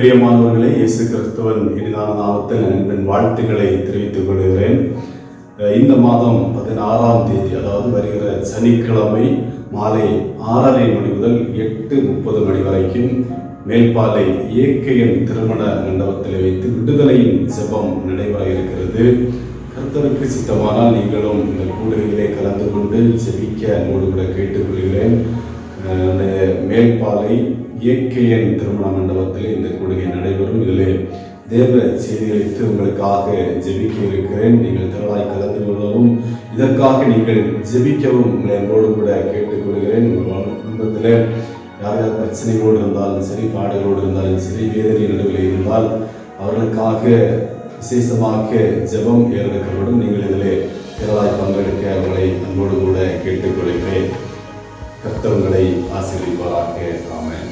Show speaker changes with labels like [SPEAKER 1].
[SPEAKER 1] பிரியமானவர்களே, இயேசு கிறிஸ்துவின் இனிதான நாமத்தில் அன்பின் வாழ்த்துக்களை தெரிவித்துக் கொள்கிறேன். இந்த மாதம் 16ஆம் தேதி, அதாவது வருகிற சனிக்கிழமை மாலை 6:30 மணி முதல் 8:30 மணி வரைக்கும் மேல்பாலை ஏக்கையன் திருமண மண்டபத்தில் வைத்து விடுதலையின் ஜெபம் நடைபெற இருக்கிறது. கர்த்தருக்கு சித்தமானால் நீங்களும் இந்த கூடுகையிலே கலந்து கொண்டு ஜெபிக்க அன்போடு கூட கேட்டுக்கொள்கிறேன். மேல்பாலை ஏக்கையன் திருமண மண்டபத்தில் இந்த கூடுகை நடைபெறும். இதிலே தேவ செய்திகளுக்கு உங்களுக்காக ஜெபிக்க இருக்கிறேன். நீங்கள் திரளாய் கலந்து கொள்ளவும் இதற்காக நீங்கள் ஜெபிக்கவும் உங்களை அன்போடு கூட கேட்டுக்கொள்கிறேன். உங்கள் குடும்பத்தில் யார் யார் பிரச்சனைகளோடு இருந்தாலும் சரி, பாடுகளோடு இருந்தாலும் சரி, வேதனை நடுவில் இருந்தால் அவர்களுக்காக விசேஷமாக ஜெபம் ஏறெடுக்கப்படும். நீங்கள் இதில் திரளாய் பங்கெடுக்க உங்களை அன்போடு கூட கேட்டுக்கொள்கிறேன். கர்த்தர் உங்களை ஆசீர்வதிப்பாராக. ஆமென்.